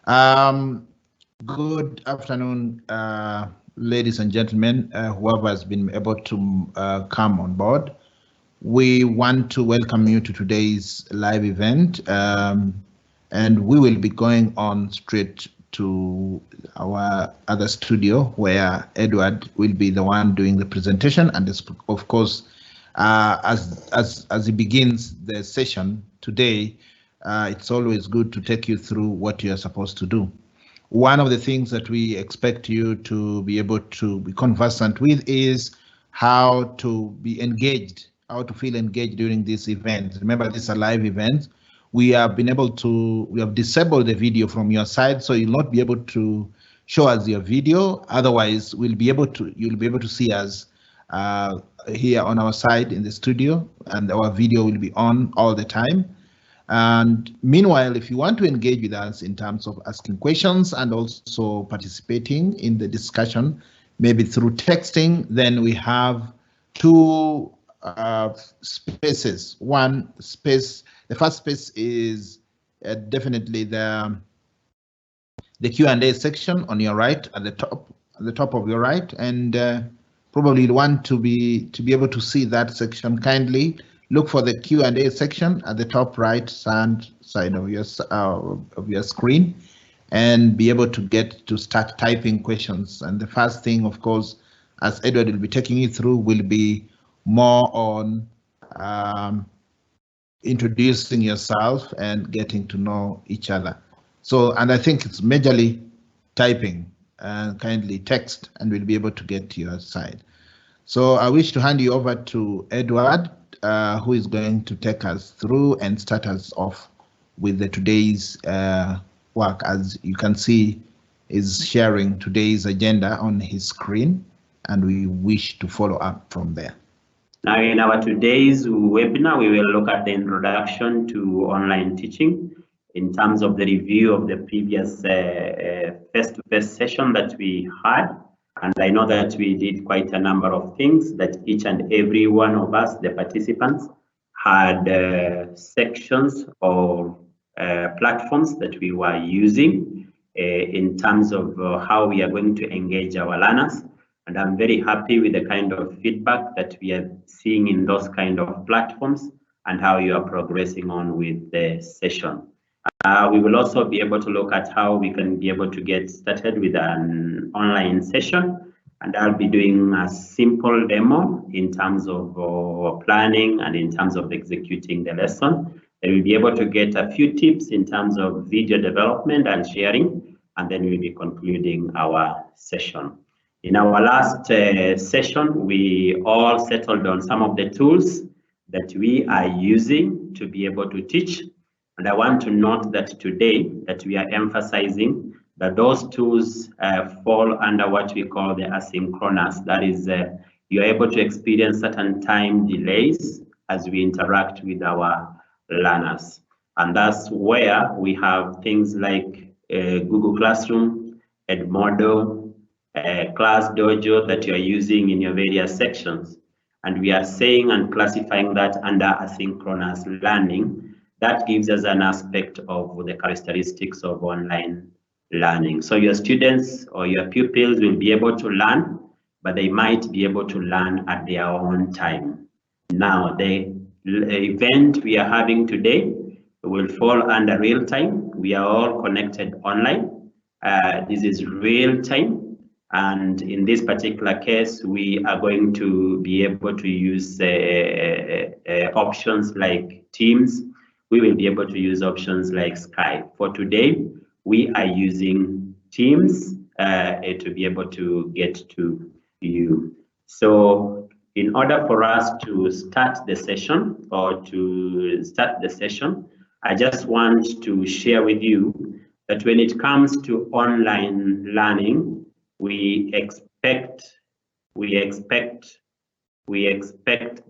Good afternoon, ladies and gentlemen, whoever has been able to come on board. We want to welcome you to today's live event, and we will be going on straight to our other studio where Edward will be the one doing the presentation, and of course, as he begins the session today, it's always good to take you through what you are supposed to do. One of the things that we expect you to be able to be conversant with is how to be engaged, how to feel engaged during this event. Remember, this is a live event. We have disabled the video from your side, so you'll not be able to show us your video. Otherwise, you'll be able to see us here on our side in the studio, and our video will be on all the time. And meanwhile, if you want to engage with us in terms of asking questions and also participating in the discussion, maybe through texting, then we have two spaces. One space, the first space is definitely the Q&A section on your right, at the top of your right, and probably you want to be able to see that section. Kindly look for the Q&A section at the top right hand side of your screen, and be able to get to start typing questions. And the first thing, of course, as Edward will be taking you through, will be more on introducing yourself and getting to know each other. So, and I think it's majorly typing, and kindly text, and we'll be able to get to your side. So I wish to hand you over to Edward, who is going to take us through and start us off with today's work. As you can see, is sharing today's agenda on his screen, and we wish to follow up from there. Now, in our today's webinar, we will look at the introduction to online teaching in terms of the review of the previous face-to-face session that we had. And I know that we did quite a number of things, that each and every one of us, the participants, had sections or platforms that we were using in terms of how we are going to engage our learners. And I'm very happy with the kind of feedback that we are seeing in those kind of platforms and how you are progressing on with the session. We will also be able to look at how we can be able to get started with an online session, and I'll be doing a simple demo in terms of planning and in terms of executing the lesson. And we'll be able to get a few tips in terms of video development and sharing, and then we'll be concluding our session. In our last session, we all settled on some of the tools that we are using to be able to teach. And I want to note that today that we are emphasizing that those tools fall under what we call the asynchronous. That is, you're able to experience certain time delays as we interact with our learners. And that's where we have things like Google Classroom, Edmodo, ClassDojo that you're using in your various sections. And we are saying and classifying that under asynchronous learning. That gives us an aspect of the characteristics of online learning. So your students or your pupils will be able to learn, but they might be able to learn at their own time. Now, the event we are having today will fall under real time. We are all connected online. This is real time. And in this particular case, we are going to be able to use options like Teams. We will be able to use options like Skype. For today, we are using Teams to be able to get to you. So in order for us to start the session I just want to share with you that when it comes to online learning, we expect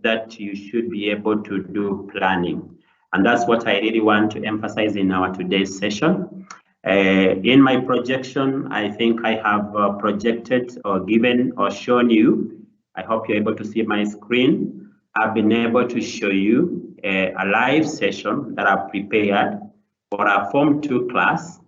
that you should be able to do planning. And that's what I really want to emphasize in our today's session. In my projection, I think I have projected or given or shown you, I hope you're able to see my screen. I've been able to show you a live session that I've prepared for our Form 2 class.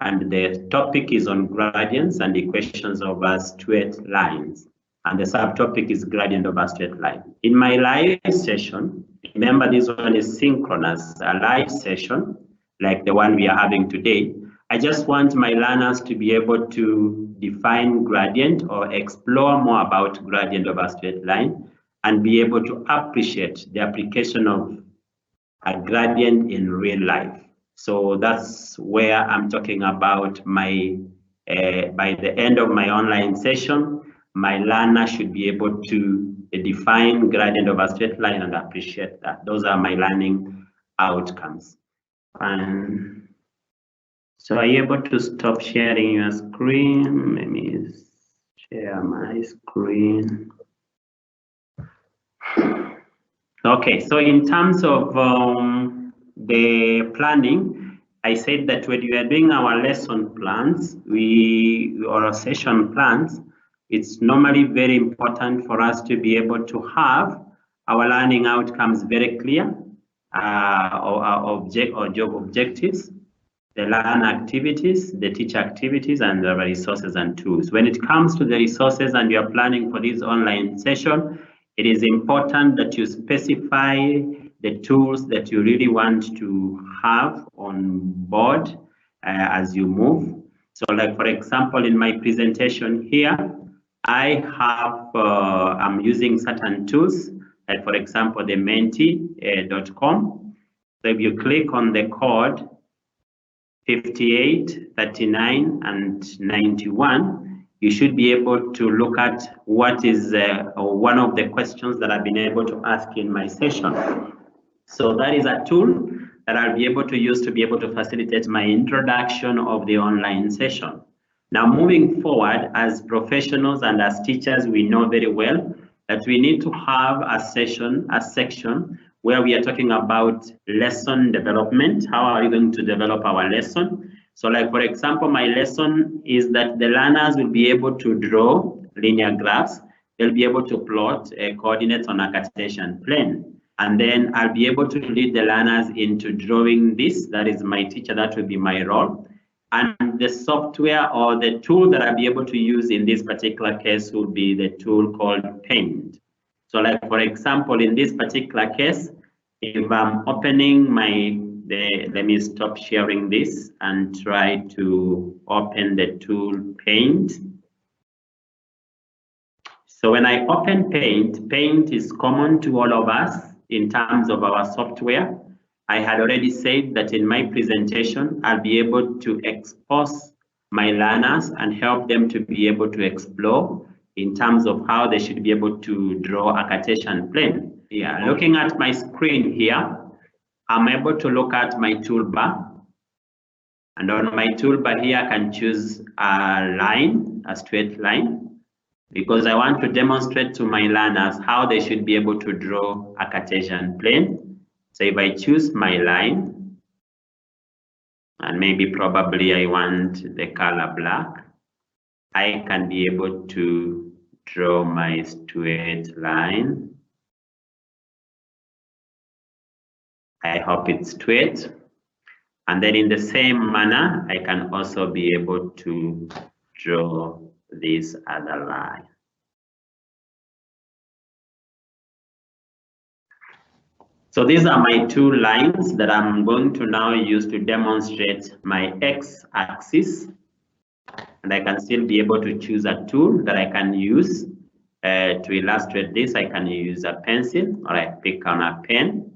And the topic is on gradients and equations over straight lines. And the subtopic is gradient over straight line. In my live session, remember this one is synchronous, a live session like the one we are having today. I just want my learners to be able to define gradient or explore more about gradient over straight line and be able to appreciate the application of a gradient in real life. So that's where I'm talking about my, by the end of my online session, my learner should be able to define gradient over straight line and appreciate that. Those are my learning outcomes. And so are you able to stop sharing your screen? Let me share my screen. Okay, so in terms of the planning, I said that when we are doing our lesson plans, or our session plans, it's normally very important for us to be able to have our learning outcomes very clear, or job objectives, the learn activities, the teach activities, and the resources and tools. When it comes to the resources and you are planning for this online session, it is important that you specify the tools that you really want to have on board as you move. So like, for example, in my presentation here, I have, I'm using certain tools, like for example, the menti.com. So if you click on the code 58, 39, and 91, you should be able to look at what is one of the questions that I've been able to ask in my session. So that is a tool that I'll be able to use to be able to facilitate my introduction of the online session. Now, moving forward, as professionals and as teachers, we know very well that we need to have a section where we are talking about lesson development. How are we going to develop our lesson? So like, for example, my lesson is that the learners will be able to draw linear graphs. They'll be able to plot coordinates on a Cartesian plane. And then I'll be able to lead the learners into drawing this. That is my teacher, that will be my role. And the software or the tool that I'll be able to use in this particular case will be the tool called Paint. So like, for example, in this particular case, if I'm opening let me stop sharing this and try to open the tool Paint. So when I open Paint, Paint is common to all of us in terms of our software. I had already said that in my presentation, I'll be able to expose my learners and help them to be able to explore in terms of how they should be able to draw a Cartesian plane. Yeah, looking at my screen here, I'm able to look at my toolbar. And on my toolbar here, I can choose a line, a straight line, because I want to demonstrate to my learners how they should be able to draw a Cartesian plane. So if I choose my line, and maybe probably I want the color black, I can be able to draw my straight line. I hope it's straight. And then in the same manner, I can also be able to draw this other line. So these are my two lines that I'm going to now use to demonstrate my x-axis. And I can still be able to choose a tool that I can use to illustrate this. I can use a pencil, or I pick on a pen,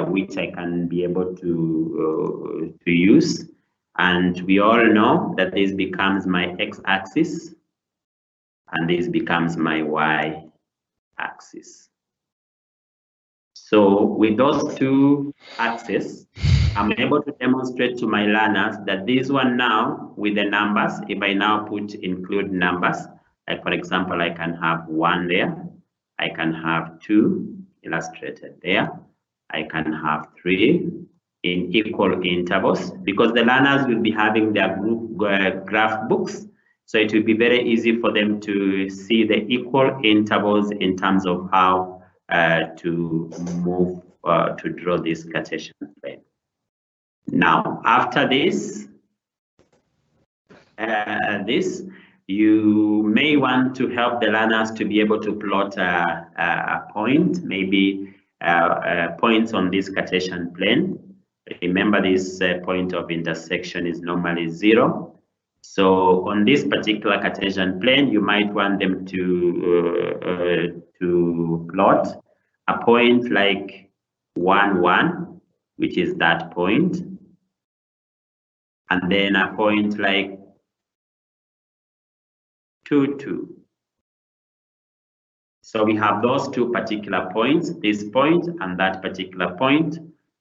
which I can be able to use. And we all know that this becomes my x-axis, and this becomes my y-axis. So with those two axes, I'm able to demonstrate to my learners that this one now with the numbers, if I now include numbers, like for example, I can have 1 there, I can have 2 illustrated there, I can have 3 in equal intervals, because the learners will be having their group graph books. So it will be very easy for them to see the equal intervals in terms of how to move to draw this Cartesian plane. Now, after this, this, you may want to help the learners to be able to plot a point, maybe points on this Cartesian plane. Remember, this point of intersection is normally 0. So on this particular Cartesian plane, you might want them to plot a point like 1, 1, which is that point, and then a point like 2, 2. So we have those two particular points, this point and that particular point,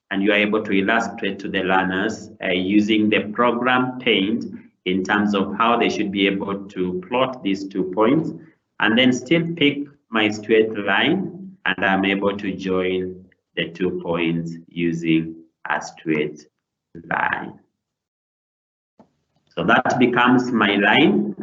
and you are able to illustrate to the learners using the program Paint in terms of how they should be able to plot these 2 points, and then still pick my straight line, and I'm able to join the 2 points using a straight line. So that becomes my line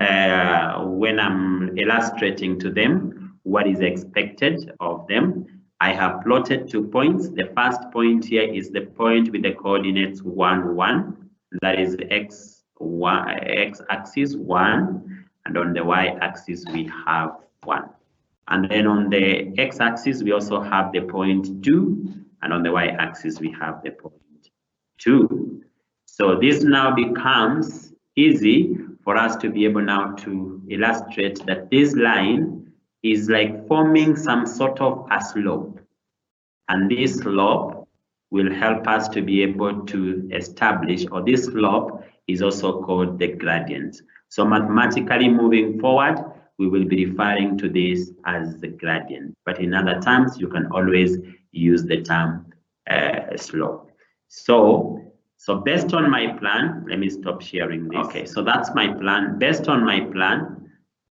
when I'm illustrating to them what is expected of them. I have plotted 2 points. The first point here is the point with the coordinates 1, 1. That is x-axis 1, and on the y-axis we have 1. And then on the x-axis we also have the point 2, and on the y-axis we have the point 2. So this now becomes easy for us to be able now to illustrate that this line is like forming some sort of a slope, and this slope will help us to be able to establish, or this slope is also called the gradient. So mathematically moving forward, we will be referring to this as the gradient, but in other terms you can always use the term slope. So based on my plan, let me stop sharing this. Okay, so that's my plan. Based on my plan,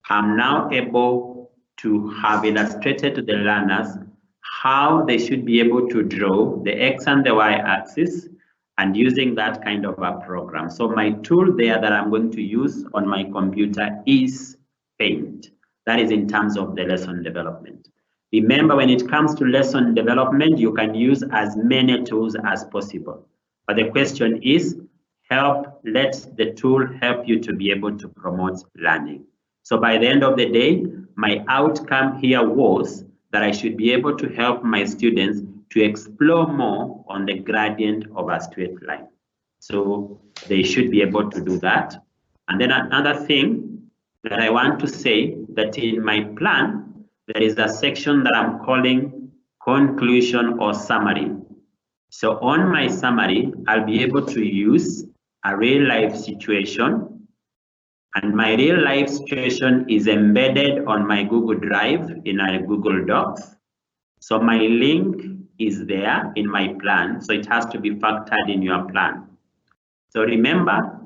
I'm now able to have illustrated to the learners how they should be able to draw the x and the y axis, and using that kind of a program. So my tool there that I'm going to use on my computer is Paint. That is in terms of the lesson development. Remember, when it comes to lesson development, you can use as many tools as possible. But the question is, let the tool help you to be able to promote learning. So by the end of the day, my outcome here was that I should be able to help my students to explore more on the gradient of a straight line. So they should be able to do that. And then another thing that I want to say, that in my plan, there is a section that I'm calling conclusion or summary. So on my summary, I'll be able to use a real life situation, and my real life situation is embedded on my Google Drive in a Google Docs. So my link is there in my plan, so it has to be factored in your plan. So remember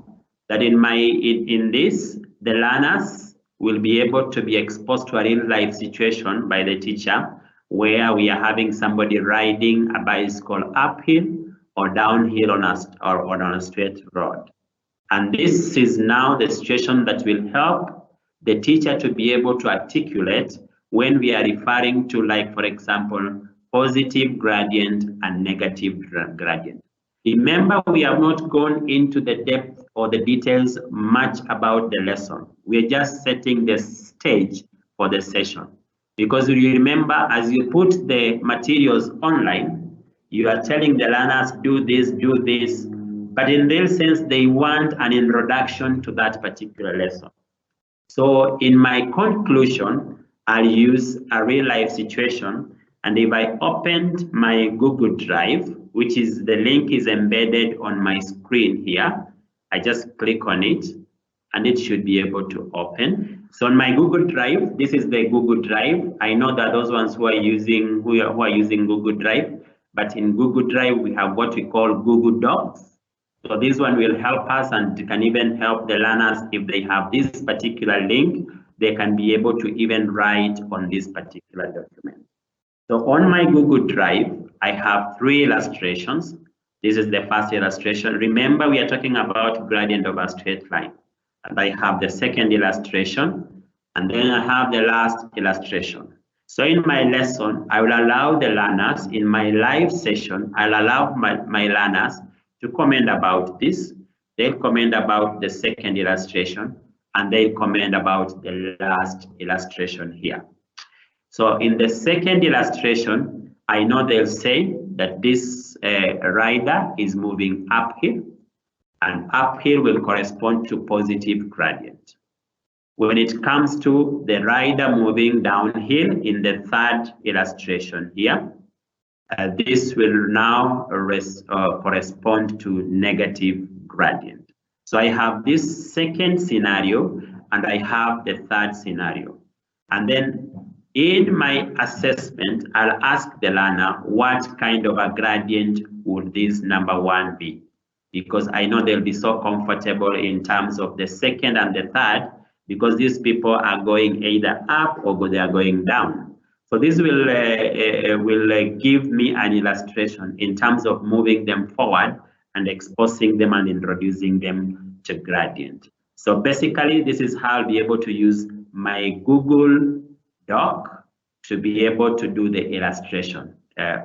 that in this, the learners will be able to be exposed to a real life situation by the teacher, where we are having somebody riding a bicycle uphill or downhill on a straight road. And this is now the situation that will help the teacher to be able to articulate when we are referring to, like, for example, positive gradient and negative gradient. Remember, we have not gone into the depth or the details much about the lesson. We are just setting the stage for the session. Because you remember, as you put the materials online, you are telling the learners, do this, but in real sense, they want an introduction to that particular lesson. So in my conclusion, I'll use a real life situation, and if I opened my Google Drive, which is the link is embedded on my screen here, I just click on it, and it should be able to open. So on my Google Drive, this is the Google Drive. I know that those ones who are using Google Drive, but in Google Drive we have what we call Google Docs. So this one will help us, and can even help the learners if they have this particular link, they can be able to even write on this particular document. So on my Google Drive, I have 3 illustrations. This is the first illustration. Remember, we are talking about gradient of a straight line. And I have the second illustration, and then I have the last illustration. So in my lesson, I will allow the learners, in my live session, I'll allow my learners to comment about this. they'll comment about the second illustration, and they'll comment about the last illustration here. So in the second illustration, I know they'll say that this rider is moving uphill, and uphill will correspond to positive gradient. When it comes to the rider moving downhill in the third illustration here, this will now correspond to negative gradient. So I have this second scenario and I have the third scenario. And then in my assessment, I'll ask the learner what kind of a gradient would this number one be? Because I know they'll be so comfortable in terms of the second and the third, because these people are going either up or they are going down. So this will give me an illustration in terms of moving them forward and exposing them and introducing them to gradient. So basically, this is how I'll be able to use my Google Doc to be able to do the illustration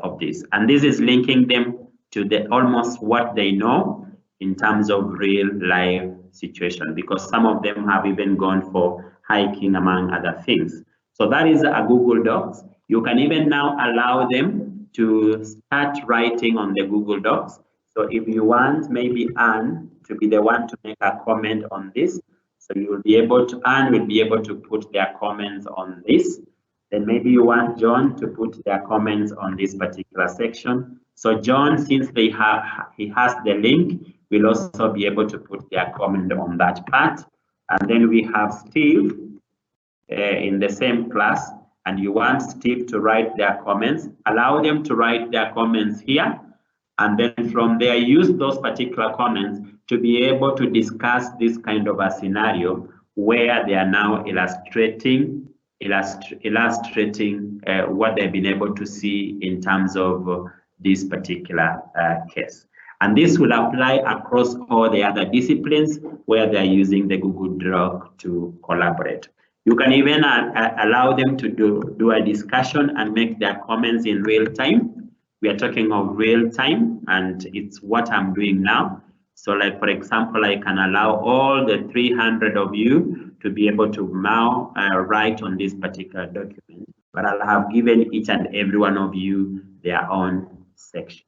of this. And this is linking them to the almost what they know in terms of real life situation, because some of them have even gone for hiking among other things. So that is a Google Docs. You can even now allow them to start writing on the Google Docs. So if you want maybe Anne to be the one to make a comment on this, so you will be able to, Anne will be able to put their comments on this. Then maybe you want John to put their comments on this particular section. So John, since he has the link, will also be able to put their comment on that part. And then we have Steve in the same class, and you want Steve to write their comments, allow them to write their comments here, and then from there use those particular comments to be able to discuss this kind of a scenario where they are now illustrating what they've been able to see in terms of this particular case. And this will apply across all the other disciplines where they're using the Google Doc to collaborate. You can even allow them to do a discussion and make their comments in real time. We are talking of real time, and it's what I'm doing now. So like, for example, I can allow all the 300 of you to be able to now write on this particular document, but I'll have given each and every one of you their own section.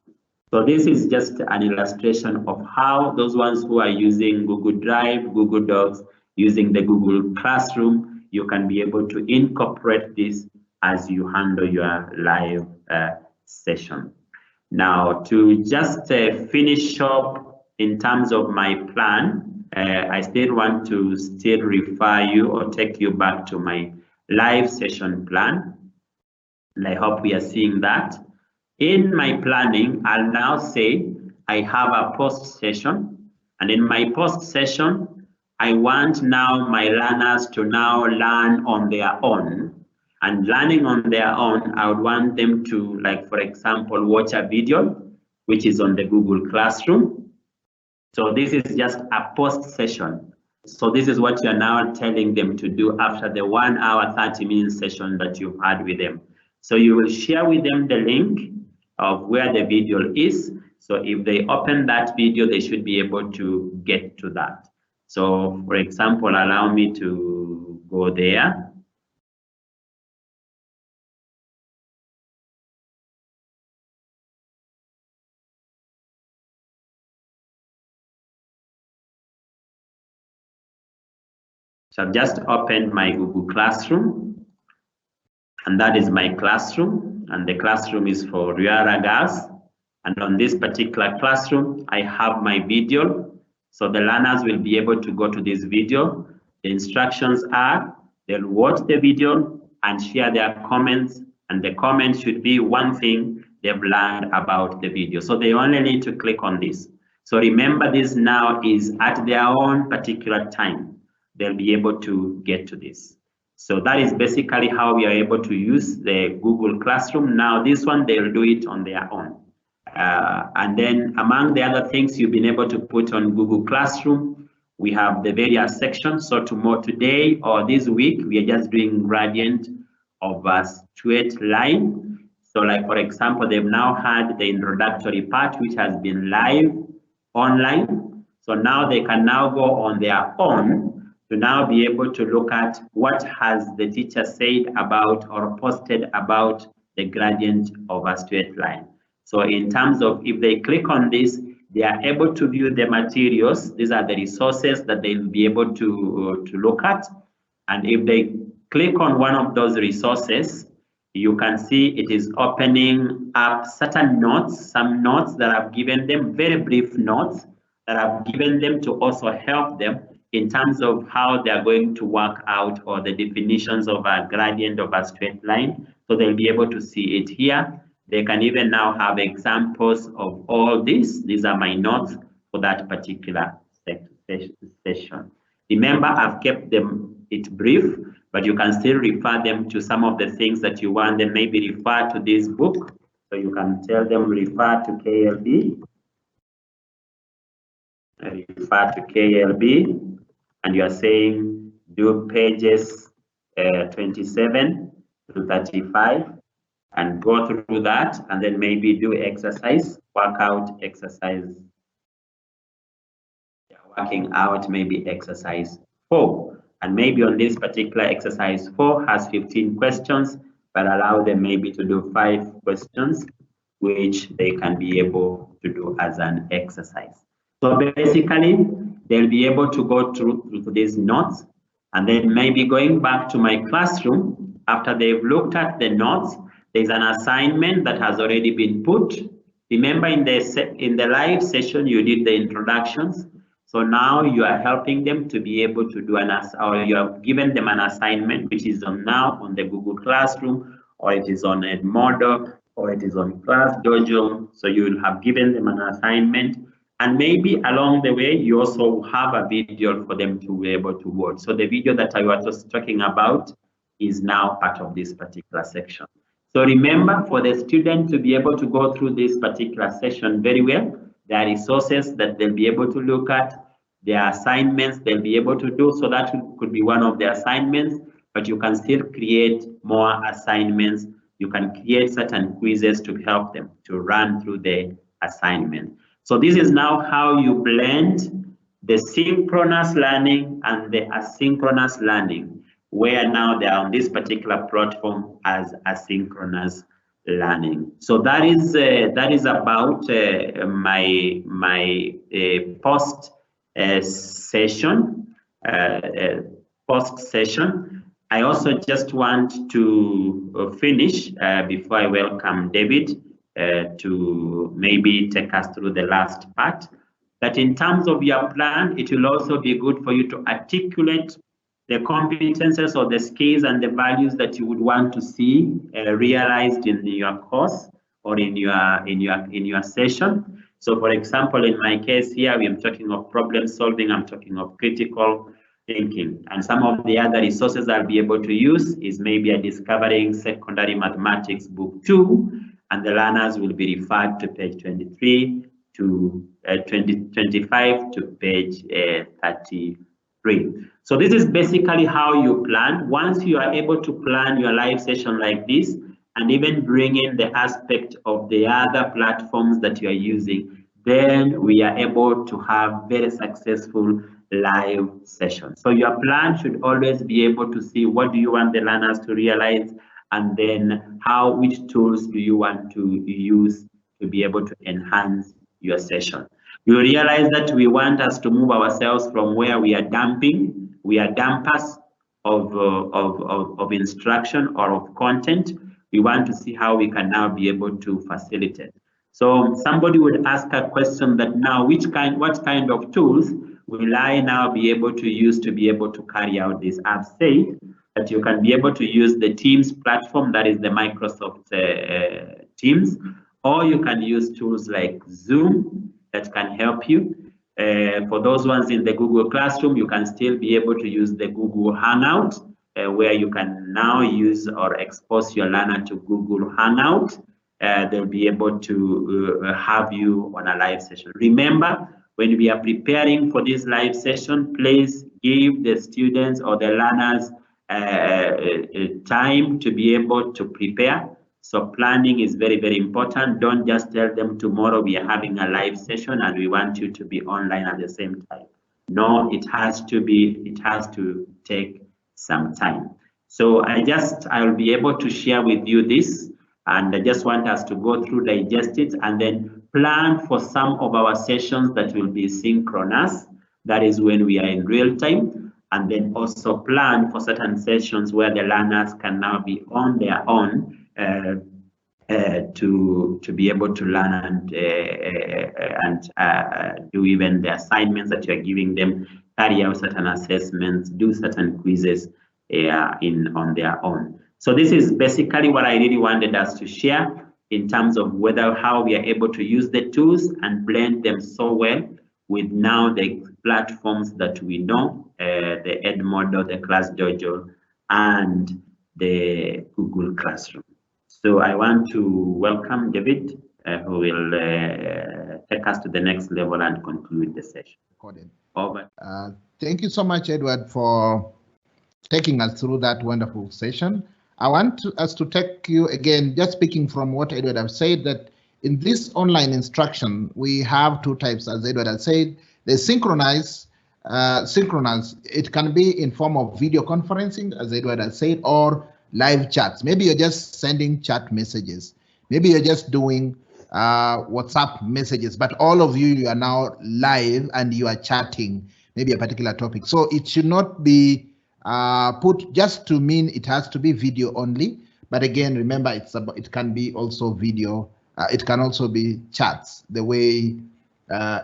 So this is just an illustration of how those ones who are using Google Drive, Google Docs, using the Google Classroom, you can be able to incorporate this as you handle your live session. Now, to just finish up in terms of my plan, I still want to refer you or take you back to my live session plan. And I hope we are seeing that. In my planning, I'll now say I have a post session, and in my post session, I want now my learners to now learn on their own. And learning on their own, I would want them to, like, for example, watch a video, which is on the Google Classroom. So this is just a post session. So this is what you're now telling them to do after the 1 hour, 30-minute session that you've had with them. So you will share with them the link of where the video is. So if they open that video, they should be able to get to that. So for example, allow me to go there. So I've just opened my Google Classroom, and that is my classroom, and the classroom is for Riara Girls. And on this particular classroom, I have my video. So the learners will be able to go to this video. The instructions are, they'll watch the video and share their comments, and the comment should be one thing they've learned about the video. So they only need to click on this. So remember, this now is at their own particular time. They'll be able to get to this. So that is basically how we are able to use the Google Classroom. Now this one, they'll do it on their own. And then among the other things you've been able to put on Google Classroom, we have the various sections. So today or this week, we are just doing gradient of a straight line. So like, for example, they've now had the introductory part, which has been live online. So now they can now go on their own to now be able to look at what has the teacher said about or posted about the gradient of a straight line. So in terms of if they click on this, they are able to view the materials. These are the resources that they'll be able to look at. And if they click on one of those resources, you can see it is opening up certain notes, some notes that I've given them, very brief notes that I've given them to also help them in terms of how they're going to work out or the definitions of a gradient of a straight line. So they'll be able to see it here. They can even now have examples of all this. These are my notes for that particular session. Remember, I've kept it brief, but you can still refer them to some of the things that you want them, maybe refer to this book. So you can tell them refer to KLB. Refer to KLB, and you are saying do pages 27 to 35 and go through that, and then maybe do exercise, workout exercise. Working out maybe exercise 4, and maybe on this particular exercise 4 has 15 questions, but allow them maybe to do 5 questions, which they can be able to do as an exercise. So basically, they'll be able to go through these notes, and then maybe going back to my classroom, after they've looked at the notes, there's an assignment that has already been put. Remember in the live session, you did the introductions. So now you are helping them to be able to do or you have given them an assignment, which is now on the Google Classroom, or it is on Edmodo, or it is on ClassDojo. So you'll have given them an assignment. And maybe along the way, you also have a video for them to be able to watch. So the video that I was just talking about is now part of this particular section. So remember, for the student to be able to go through this particular session very well, there are resources that they'll be able to look at, there are assignments they'll be able to do. So that could be one of the assignments, but you can still create more assignments. You can create certain quizzes to help them to run through the assignment. So this is now how you blend the synchronous learning and the asynchronous learning, where now they are on this particular platform as asynchronous learning. So that is about my post session. I also just want to finish before I welcome David to maybe take us through the last part. That in terms of your plan, it will also be good for you to articulate the competences or the skills and the values that you would want to see realized in your course or in your session. So for example, in my case here, I'm talking of problem solving, I'm talking of critical thinking. And some of the other resources I'll be able to use is maybe a Discovering Secondary Mathematics Book 2, and the learners will be referred to page 23 to 25 to page 33. So this is basically how you plan. Once you are able to plan your live session like this, and even bring in the aspect of the other platforms that you are using, then we are able to have very successful live sessions. So your plan should always be able to see what do you want the learners to realize, and then which tools do you want to use to be able to enhance your session. You realize that we want us to move ourselves from where we are dumping, we are dumpers of instruction or of content. We want to see how we can now be able to facilitate. So somebody would ask a question that now, what kind of tools will I now be able to use to be able to carry out this? I've said that you can be able to use the Teams platform, that is the Microsoft Teams, or you can use tools like Zoom that can help you. For those ones in the Google Classroom, you can still be able to use the Google Hangout, where you can now use or expose your learner to Google Hangout. They'll be able to have you on a live session. Remember, when we are preparing for this live session, please give the students or the learners time to be able to prepare. So planning is very, very important. Don't just tell them tomorrow we are having a live session and we want you to be online at the same time. No, it has to take some time. So I'll be able to share with you this, and I just want us to go through, digest it, and then plan for some of our sessions that will be synchronous. That is when we are in real time, and then also plan for certain sessions where the learners can now be on their own to be able to learn and do even the assignments that you're giving them, carry out certain assessments, do certain quizzes on their own. So this is basically what I really wanted us to share in terms of how we are able to use the tools and blend them so well with now the platforms that we know, the Edmodo, the ClassDojo, and the Google Classroom. So I want to welcome David, who will take us to the next level and conclude the session. Over. Thank you so much, Edward, for taking us through that wonderful session. I want us to take you again, just speaking from what Edward has said, that in this online instruction, we have two types, as Edward has said. The synchronous, it can be in form of video conferencing, as Edward has said, or live chats. Maybe you're just sending chat messages. Maybe you're just doing WhatsApp messages, but all of you are now live and you are chatting maybe a particular topic. So it should not be put just to mean it has to be video only. But again, remember, it can be also video. It can also be chats, the way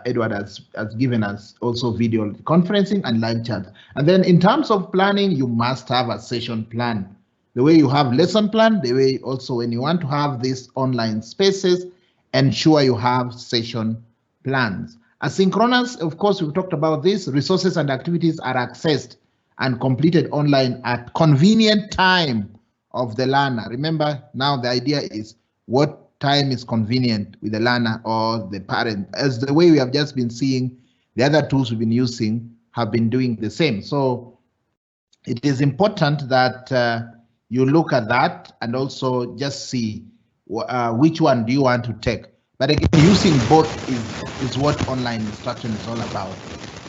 Edward has given us also video conferencing and live chat. And then in terms of planning, you must have a session plan. The way you have lesson plan, the way also when you want to have these online spaces, ensure you have session plans. Asynchronous, of course, we've talked about this. Resources and activities are accessed and completed online at convenient time of the learner. Remember, now the idea is what time is convenient with the learner or the parent. As the way we have just been seeing, the other tools we've been using have been doing the same. So it is important that you look at that and also just see which one do you want to take. But again, using both is what online instruction is all about.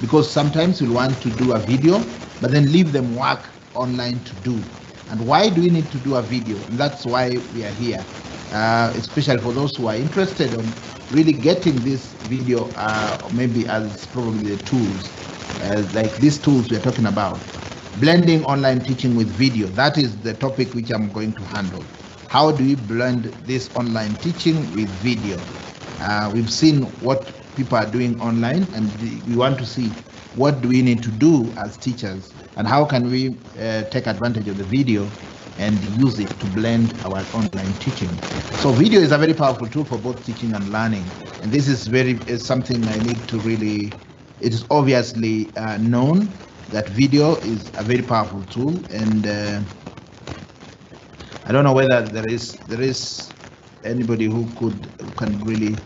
Because sometimes you'll want to do a video, but then leave them work online to do. And why do we need to do a video? And that's why we are here, especially for those who are interested in really getting this video, maybe as probably the tools, like these tools we're talking about. Blending online teaching with video. That is the topic which I'm going to handle. How do we blend this online teaching with video? We've seen what people are doing online, and we want to see what do we need to do as teachers, and how can we take advantage of the video and use it to blend our online teaching. So video is a very powerful tool for both teaching and learning, and this is something I need to really, it is obviously known that video is a very powerful tool, and I don't know whether there is anybody who can really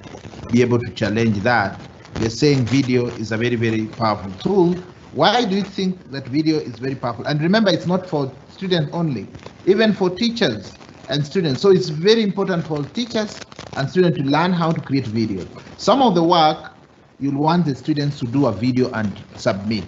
be able to challenge that. They're saying video is a very, very powerful tool. Why do you think that video is very powerful? And remember, it's not for students only, even for teachers and students. So it's very important for teachers and students to learn how to create video. Some of the work you'll want the students to do a video and submit.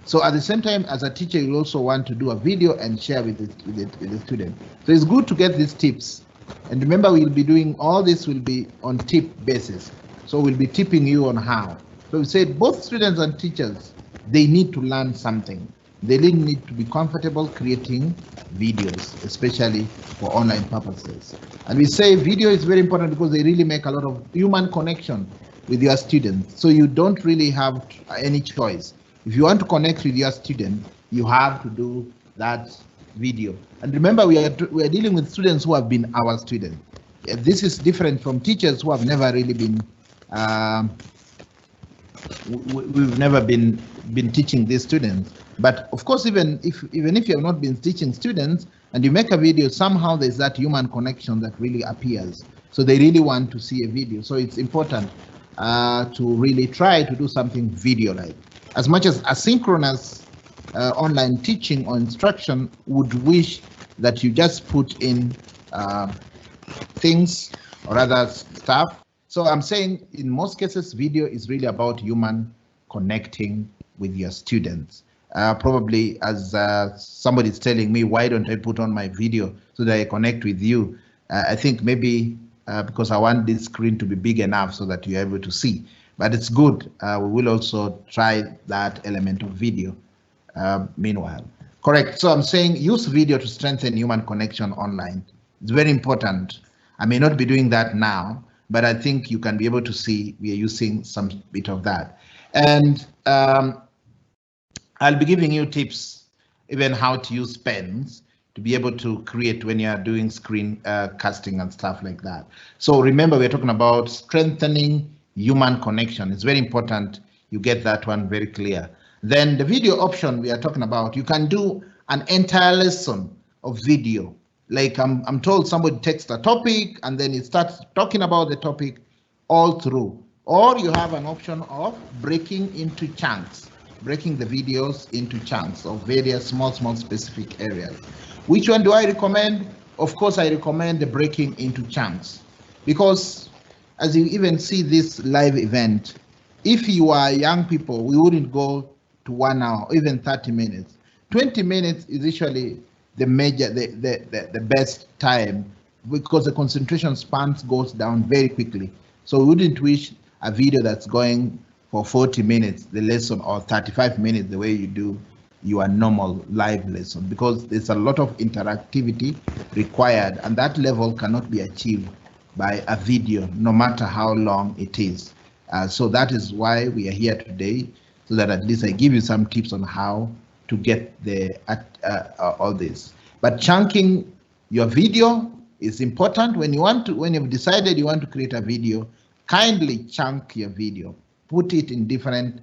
So at the same time, as a teacher, you also want to do a video and share with the student. So it's good to get these tips. And remember, we'll be doing all this will be on tip basis. So we'll be tipping you on how. So we said both students and teachers, they need to learn something. They need to be comfortable creating videos, especially for online purposes. And we say video is very important because they really make a lot of human connection with your students. So you don't really have any choice. If you want to connect with your student, you have to do that video. And remember, we are dealing with students who have been our students. This is different from teachers who have never really been. We've never been teaching these students. But of course, even if you have not been teaching students and you make a video, somehow there's that human connection that really appears. So they really want to see a video. So it's important to really try to do something video-like. As much as asynchronous online teaching or instruction would wish that you just put in things or other stuff. So I'm saying in most cases, video is really about human connecting with your students. Probably as somebody is telling me, why don't I put on my video so that I connect with you? I think maybe because I want this screen to be big enough so that you're able to see. But it's good. We will also try that element of video meanwhile. Correct. So I'm saying use video to strengthen human connection online. It's very important. I may not be doing that now, but I think you can be able to see we are using some bit of that. And I'll be giving you tips, even how to use pens to be able to create when you are doing screen casting and stuff like that. So remember, we're talking about strengthening human connection. It's very important you get that one very clear. Then the video option we are talking about, you can do an entire lesson of video. Like I'm told somebody takes a topic and then it starts talking about the topic all through. Or you have an option of breaking into chunks, breaking the videos into chunks of various small specific areas. Which one do I recommend? Of course, I recommend the breaking into chunks, because as you even see this live event, if you are young people, we wouldn't go to 1 hour, even 30 minutes. 20 minutes is usually the best time, because the concentration spans goes down very quickly. So we wouldn't wish a video that's going for 40 minutes, the lesson, or 35 minutes, the way you do your normal live lesson, because there's a lot of interactivity required, and that level cannot be achieved by a video, no matter how long it is. So that is why we are here today, so that at least I give you some tips on how to get all this. But chunking your video is important. When you've decided you want to create a video, kindly chunk your video. Put it in different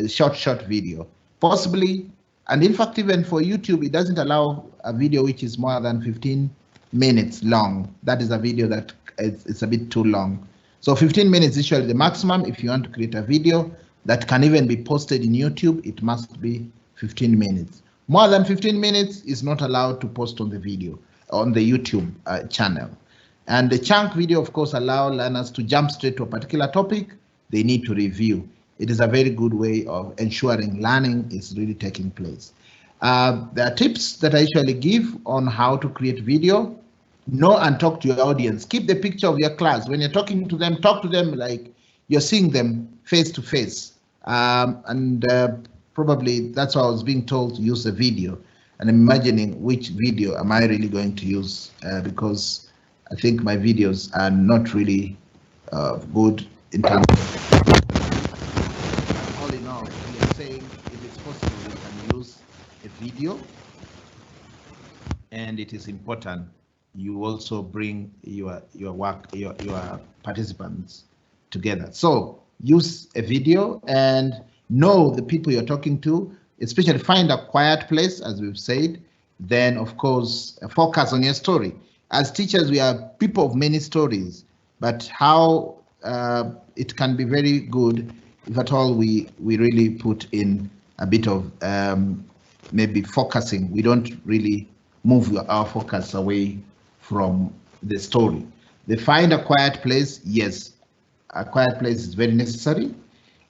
short video, possibly. And in fact, even for YouTube, it doesn't allow a video which is more than 15 minutes long. That is a video that it's a bit too long. So 15 minutes is usually the maximum. If you want to create a video that can even be posted in YouTube, it must be 15 minutes. More than 15 minutes is not allowed to post on the video, on the YouTube channel. And the chunk video, of course, allow learners to jump straight to a particular topic they need to review. It is a very good way of ensuring learning is really taking place. There are tips that I usually give on how to create video. Know and talk to your audience. Keep the picture of your class. When you're talking to them, talk to them like you're seeing them face to face. Probably that's why I was being told to use a video. And I'm imagining which video am I really going to use, because I think my videos are not really good in terms of, all in all, we are saying if it's possible, we can use a video, and it is important you also bring your participants together. So use a video and know the people you're talking to, especially find a quiet place, as we've said. Then, of course, focus on your story. As teachers, we are people of many stories, but how it can be very good if at all we really put in a bit of maybe focusing. We don't really move our focus away from the story. They find a quiet place. Yes, a quiet place is very necessary.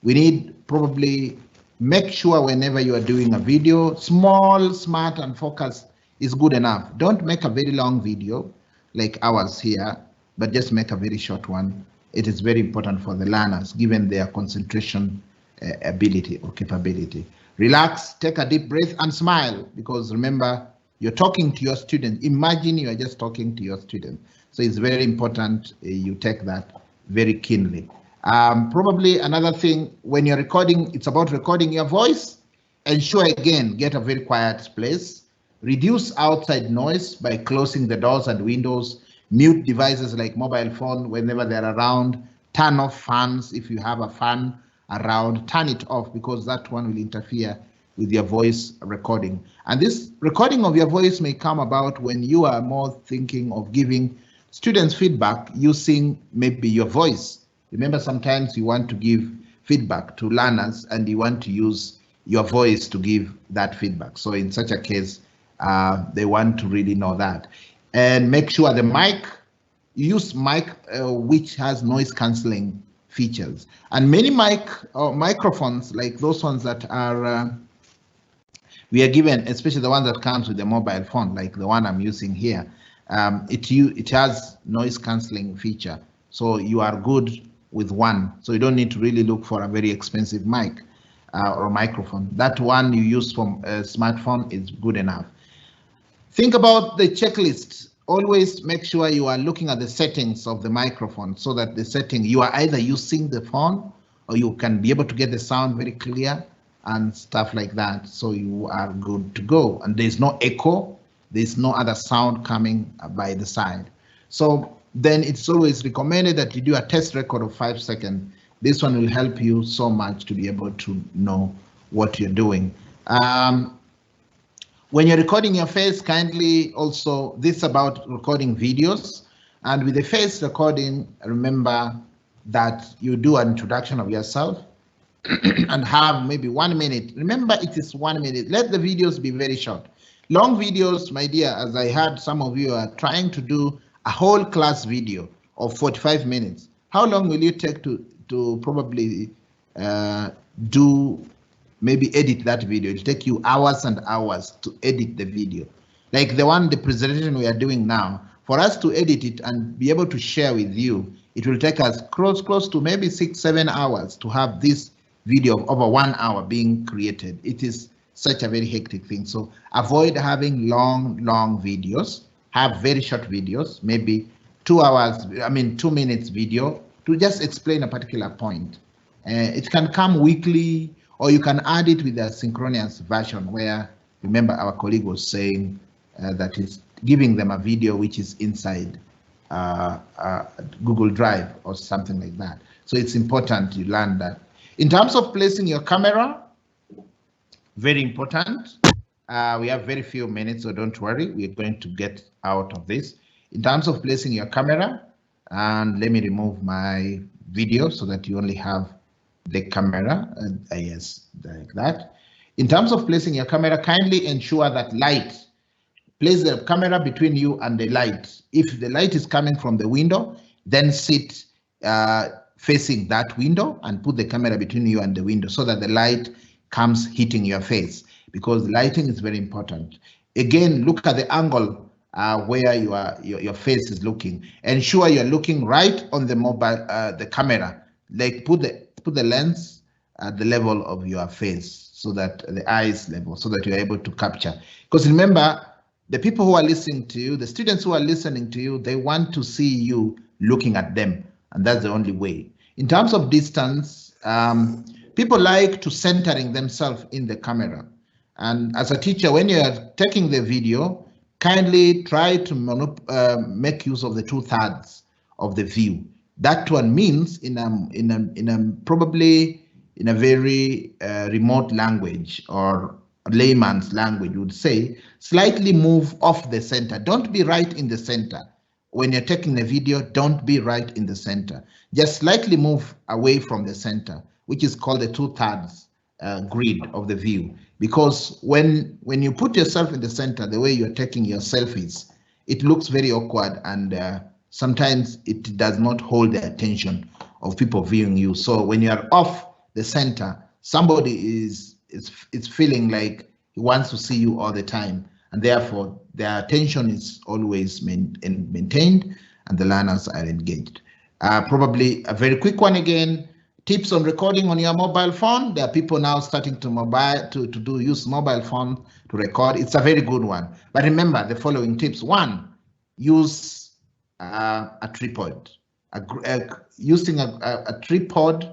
We need probably make sure whenever you are doing a video, small, smart, and focused is good enough. Don't make a very long video like ours here, but just make a very short one. It is very important for the learners, given their concentration ability or capability. Relax, take a deep breath, and smile, because remember, you're talking to your student. Imagine you are just talking to your student. So it's very important you take that very keenly. Probably another thing, when you're recording, it's about recording your voice. Ensure, again, get a very quiet place. Reduce outside noise by closing the doors and windows. Mute devices like mobile phone whenever they're around. Turn off fans. If you have a fan around, turn it off, because that one will interfere with your voice recording. And this recording of your voice may come about when you are more thinking of giving students feedback using maybe your voice. Remember, sometimes you want to give feedback to learners and you want to use your voice to give that feedback. So in such a case, they want to really know that. And make sure the mic you use mic which has noise cancelling features, and many microphones like those ones that are we are given, especially the one that comes with the mobile phone, like the one I'm using here. It has noise cancelling feature, so you are good with one. So you don't need to really look for a very expensive mic or a microphone. That one you use from a smartphone is good enough. Think about the checklist. Always make sure you are looking at the settings of the microphone, so that the setting, you are either using the phone or you can be able to get the sound very clear and stuff like that. So you are good to go, and there's no echo, there's no other sound coming by the side. So then it's always recommended that you do a test record of 5 seconds. This one will help you so much to be able to know what you're doing. When you're recording your face, kindly also, this is about recording videos. And with the face recording, remember that you do an introduction of yourself and have maybe 1 minute. Remember, it is 1 minute. Let the videos be very short. Long videos, my dear, as I heard some of you are trying to do a whole class video of 45 minutes. How long will you take to probably do, maybe edit that video? It'll take you hours and hours to edit the video. Like the presentation we are doing now, for us to edit it and be able to share with you, it will take us close to maybe 6-7 hours to have this video of over 1 hour being created. It is such a very hectic thing. So avoid having long videos. Have very short videos, maybe 2 minutes video to just explain a particular point. It can come weekly, or you can add it with a synchronous version where, remember our colleague was saying that is giving them a video which is inside Google Drive or something like that. So it's important you learn that. In terms of placing your camera, very important. We have very few minutes, so don't worry, we're going to get out of this. In terms of placing your camera, and let me remove my video so that you only have the camera, yes, like that. In terms of placing your camera, kindly ensure that light, place the camera between you and the light. If the light is coming from the window, then sit facing that window and put the camera between you and the window so that the light comes hitting your face, because lighting is very important. Again, look at the angle where your face is looking. Ensure you're looking right on the mobile, the camera. Like put the lens at the level of your face, so that the eyes level, so that you're able to capture. Because remember, the people who are listening to you, the students who are listening to you, they want to see you looking at them, and that's the only way. In terms of distance, people like to centering themselves in the camera. And as a teacher, when you are taking the video, kindly try to make use of the 2/3 of the view. That one means probably in a very remote language or layman's language would say, slightly move off the center. Don't be right in the center. When you're taking the video, don't be right in the center. Just slightly move away from the center, which is called the 2/3 grid of the view. Because when you put yourself in the center, the way you're taking your selfies, it looks very awkward, and sometimes it does not hold the attention of people viewing you. So when you are off the center, somebody is feeling like he wants to see you all the time, and therefore their attention is always maintained and the learners are engaged. Probably a very quick one again, tips on recording on your mobile phone. There are people now starting to use mobile phone to record. It's a very good one. But remember the following tips. 1, use a tripod. Using a tripod,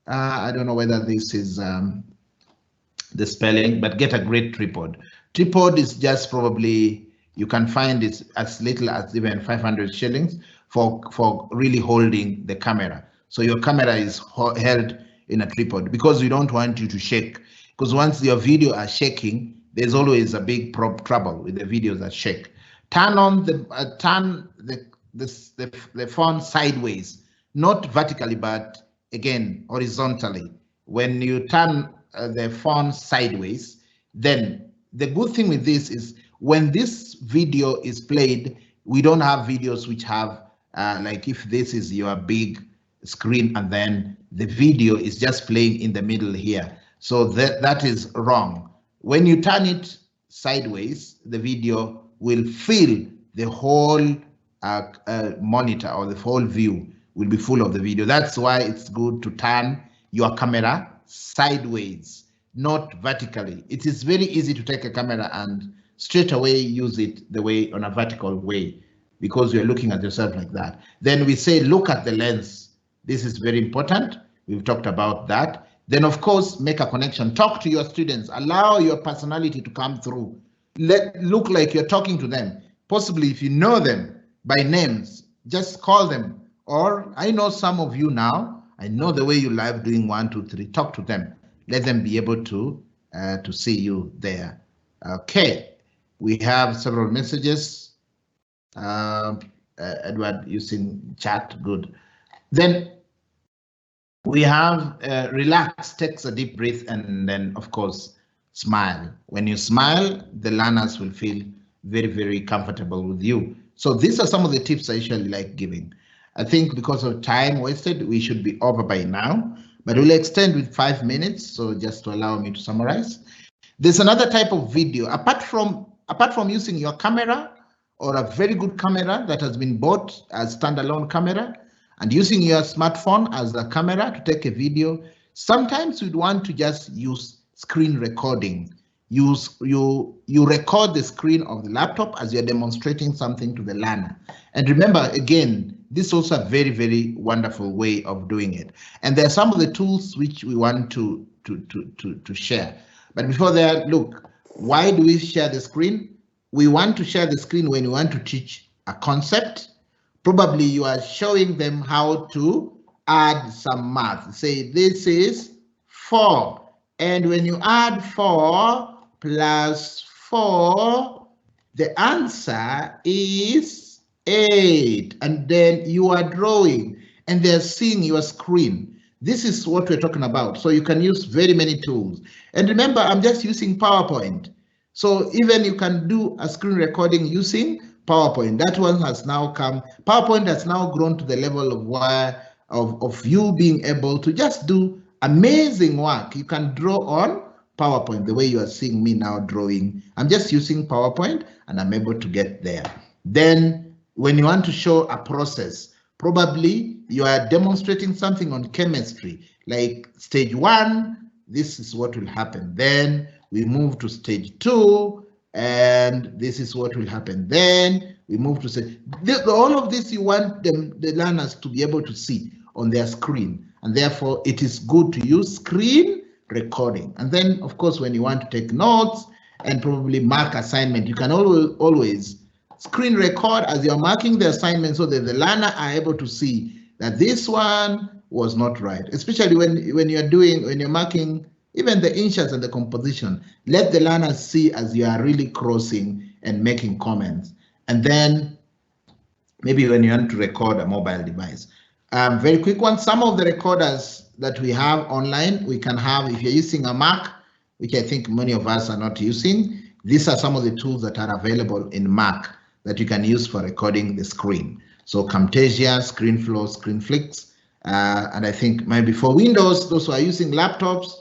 I don't know whether this is the spelling, but get a great tripod. Tripod is just probably, you can find it as little as even 500 shillings for really holding the camera. So your camera is held in a tripod because we don't want you to shake. Because once your video are shaking, there's always a big trouble with the videos that shake. Turn on the phone sideways, not vertically, but again horizontally. When you turn the phone sideways, then the good thing with this is when this video is played, we don't have videos which have like if this is your big screen and then the video is just playing in the middle here. So that is wrong. When you turn it sideways, the video will fill the whole monitor, or the whole view will be full of the video. That's why it's good to turn your camera sideways, not vertically. It is very easy to take a camera and straight away use it the way on a vertical way, because you're looking at yourself like that. Then we say, look at the lens. This is very important. We've talked about that. Then, of course, make a connection. Talk to your students. Allow your personality to come through. Look like you're talking to them. Possibly, if you know them by names, just call them. Or I know some of you now. I know the way you live doing 1, 2, 3. Talk to them. Let them be able to see you there. Okay. We have several messages. Edward using chat. Good. Then we have relax, takes a deep breath, and then, of course, smile. When you smile, the learners will feel very, very comfortable with you. So these are some of the tips I usually like giving. I think because of time wasted, we should be over by now, but we'll extend with 5 minutes. So just to allow me to summarize, there's another type of video apart from using your camera or a very good camera that has been bought as standalone camera, and using your smartphone as a camera to take a video. Sometimes you'd want to just use screen recording. You record the screen of the laptop as you're demonstrating something to the learner. And remember, again, this is also a very, very wonderful way of doing it. And there are some of the tools which we want to share. But before that, look, why do we share the screen? We want to share the screen when we want to teach a concept. Probably you are showing them how to add some math. Say this is 4. And when you add 4 plus 4, the answer is 8. And then you are drawing and they're seeing your screen. This is what we're talking about. So you can use very many tools. And remember, I'm just using PowerPoint. So even you can do a screen recording using PowerPoint. That one has now come. PowerPoint has now grown to the level of you being able to just do amazing work. You can draw on PowerPoint the way you are seeing me now drawing. I'm just using PowerPoint and I'm able to get there. Then when you want to show a process, probably you are demonstrating something on chemistry, like stage 1, this is what will happen. Then we move to stage 2, and this is what will happen. Then we move to say all of this you want the learners to be able to see on their screen, and therefore it is good to use screen recording. And then, of course, when you want to take notes and probably mark assignment, you can always screen record as you're marking the assignment so that the learner are able to see that this one was not right, especially when you're marking even the inches and the composition. Let the learners see as you are really crossing and making comments. And then maybe when you want to record a mobile device. Very quick one, some of the recorders that we have online, we can have, if you're using a Mac, which I think many of us are not using, these are some of the tools that are available in Mac that you can use for recording the screen. So Camtasia, ScreenFlow, ScreenFlix, and I think maybe for Windows, those who are using laptops,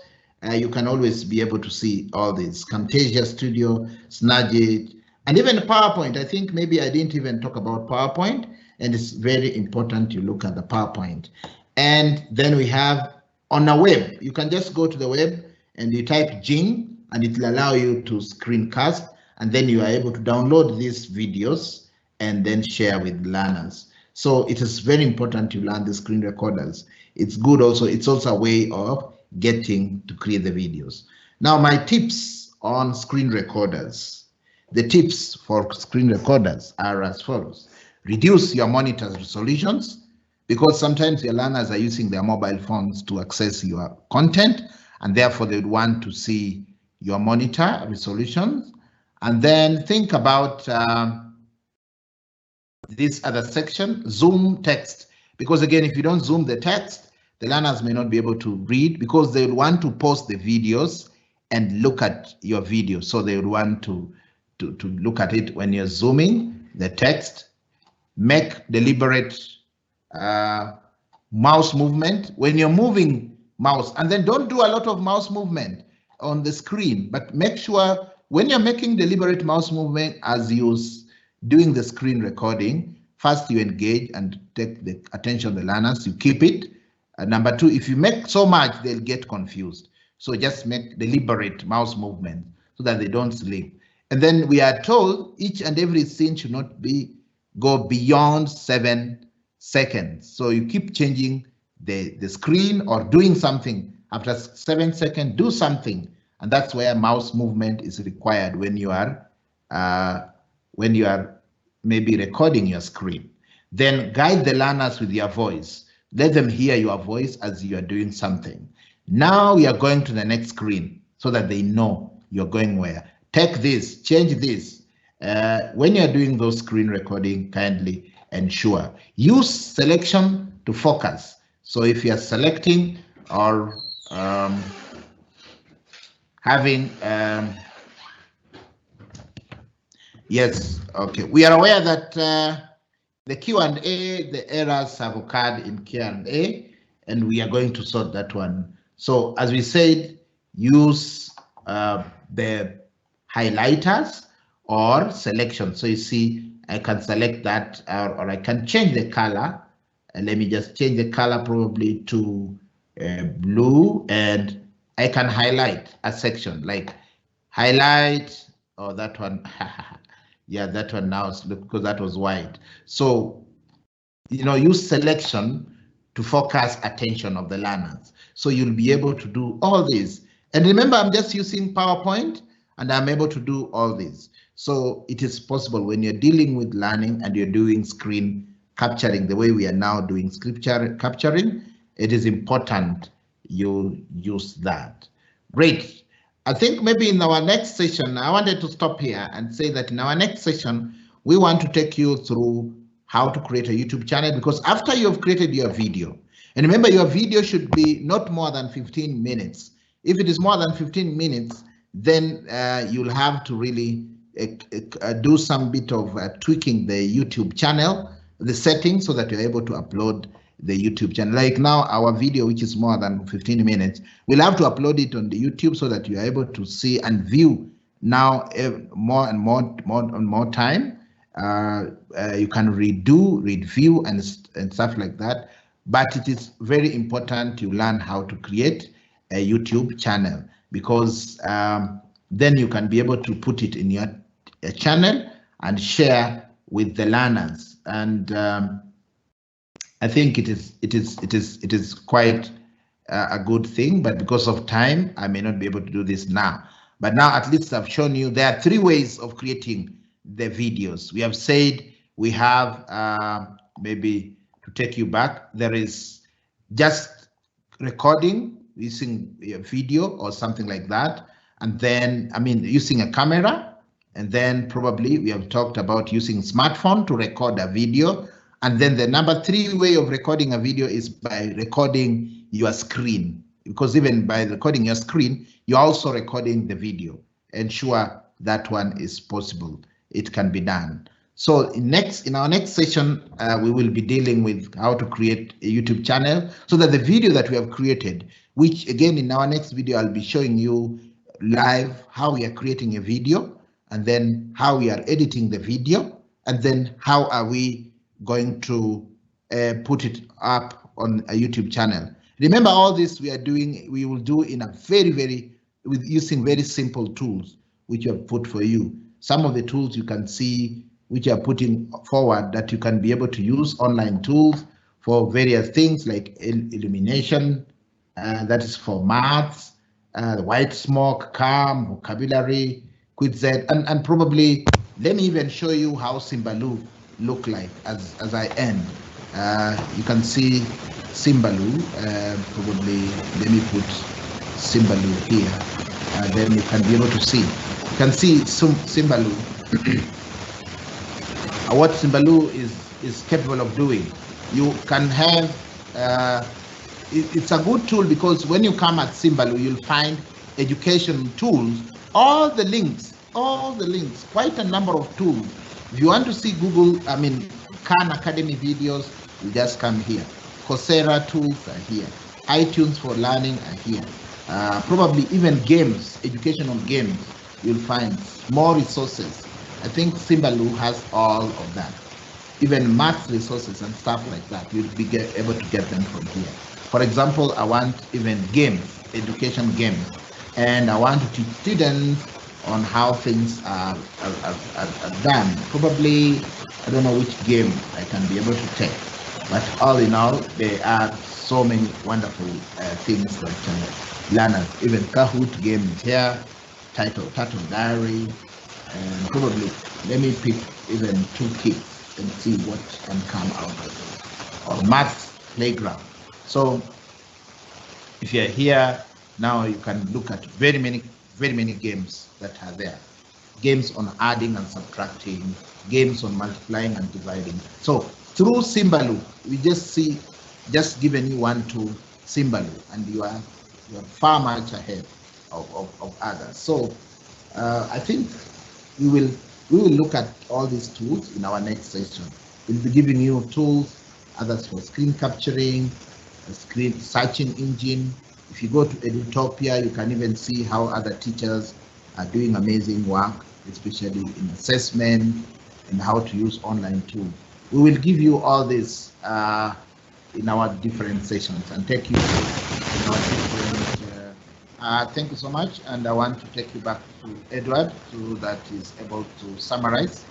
you can always be able to see all these. Camtasia Studio, Snagit, and even PowerPoint. I think maybe I didn't even talk about PowerPoint, and it's very important you look at the PowerPoint. And then we have on a web, you can just go to the web and you type Jing, and it will allow you to screencast, and then you are able to download these videos and then share with learners. So it is very important you learn the screen recorders. It's good also, it's also a way of getting to create the videos. Now my tips on screen recorders. The tips for screen recorders are as follows. Reduce your monitor's resolutions, because sometimes your learners are using their mobile phones to access your content, and therefore they would want to see your monitor resolutions. And then think about this other section, zoom text, because again, if you don't zoom the text, the learners may not be able to read, because they would want to pause the videos and look at your video. So they would want to look at it when you're zooming the text. make deliberate mouse movement when you're moving mouse, and then don't do a lot of mouse movement on the screen, but make sure when you're making deliberate mouse movement as you're doing the screen recording, first you engage and take the attention of the learners, you keep it. Number two, if you make so much, they'll get confused. So just make deliberate mouse movement so that they don't sleep. And then we are told each and every scene should not go beyond 7 seconds. So you keep changing the screen or doing something. After 7 seconds, do something. And that's where mouse movement is required when you are maybe recording your screen. Then guide the learners with your voice. Let them hear your voice as you are doing something. Now we are going to the next screen so that they know you're going where. Take this, change this. When you're doing those screen recording, kindly ensure. Use selection to focus. So if you're selecting or having, yes, okay. We are aware that the Q&A, the errors have occurred in Q&A, and we are going to sort that one. So as we said, use the highlighters or selection. So you see, I can select that or I can change the color. And let me just change the color probably to blue, and I can highlight a section like highlight, or that one. Yeah, that one now, because that was white. So, use selection to focus attention of the learners. So you'll be able to do all this. And remember, I'm just using PowerPoint and I'm able to do all this. So it is possible when you're dealing with learning and you're doing screen capturing the way we are now doing scripture capturing, it is important you use that. Great. I think maybe in our next session, I wanted to stop here and say that in our next session, we want to take you through how to create a YouTube channel, because after you have created your video, and remember your video should be not more than 15 minutes. If it is more than 15 minutes, then you'll have to really do some bit of tweaking the YouTube channel, the settings, so that you're able to upload the YouTube channel. Like now, our video, which is more than 15 minutes, we'll have to upload it on the YouTube so that you're able to see and view now more and more time. You can review and stuff like that. But it is very important you learn how to create a YouTube channel, because then you can be able to put it in your channel and share with the learners. And I think it is quite a good thing, but because of time, I may not be able to do this now. But now at least I've shown you there are 3 ways of creating the videos. We have said we have maybe to take you back, there is just recording using a video or something like that, and then using a camera, and then probably we have talked about using smartphone to record a video. And then the number 3 way of recording a video is by recording your screen, because even by recording your screen, you're also recording the video. Ensure that one is possible. It can be done. So in our next session, we will be dealing with how to create a YouTube channel, so that the video that we have created, which again in our next video, I'll be showing you live how we are creating a video, and then how we are editing the video, and then how are we going to put it up on a YouTube channel. Remember, all this we will do in a using very simple tools which we have put for you. Some of the tools you can see which are putting forward that you can be able to use, online tools for various things like illumination, that is for maths, the white smoke, calm, vocabulary, Quizlet, and probably let me even show you how Simbaloo look like as I end. You can see Simbaloo, probably let me put Simbaloo here, then you can be able to see. You can see Simbaloo, what Simbaloo is capable of doing. You can have, it's a good tool, because when you come at Simbaloo, you'll find education tools, all the links, quite a number of tools. If you want to see Google, Khan Academy videos, you just come here. Coursera tools are here. iTunes for learning are here. Probably even games, educational games, you'll find more resources. I think Simbaloo has all of that. Even math resources and stuff like that, you'll be able to get them from here. For example, I want even games, education games, and I want to teach students on how things are done. Probably, I don't know which game I can be able to take, but all in all, there are so many wonderful things that learners, even Kahoot game is here, Turtle Diary, and probably let me pick even 2 kids and see what can come out of it, or maths playground. So if you're here now, you can look at very many games that are there. Games on adding and subtracting, games on multiplying and dividing. So through Simbaloo, we just given you one tool, Simbaloo, and you are far much ahead of others. So I think we will look at all these tools in our next session. We'll be giving you tools, others for screen capturing, a screen searching engine. If you go to Edutopia, you can even see how other teachers are doing amazing work, especially in assessment and how to use online tools. We will give you all this in our different sessions and take you to our different. Thank you so much, and I want to take you back to Edward so that he's able to summarize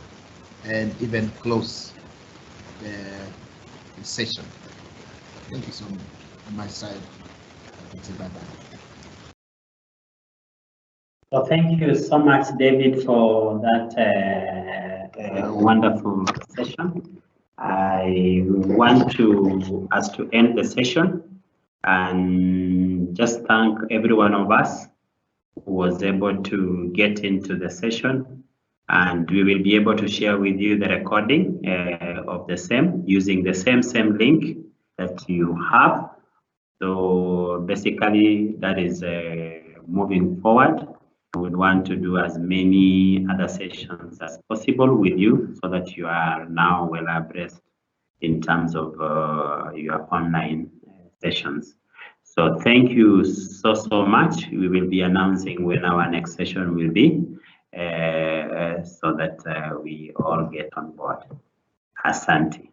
and even close the session. Thank you so much. On my side, I can say bye-bye. So thank you so much, David, for that wonderful session. I want us to end the session and just thank every one of us who was able to get into the session, and we will be able to share with you the recording of the same using the same link that you have. So basically that is moving forward. We would want to do as many other sessions as possible with you so that you are now well abreast in terms of your online sessions. So thank you so much. We will be announcing when our next session will be so that we all get on board. Asante.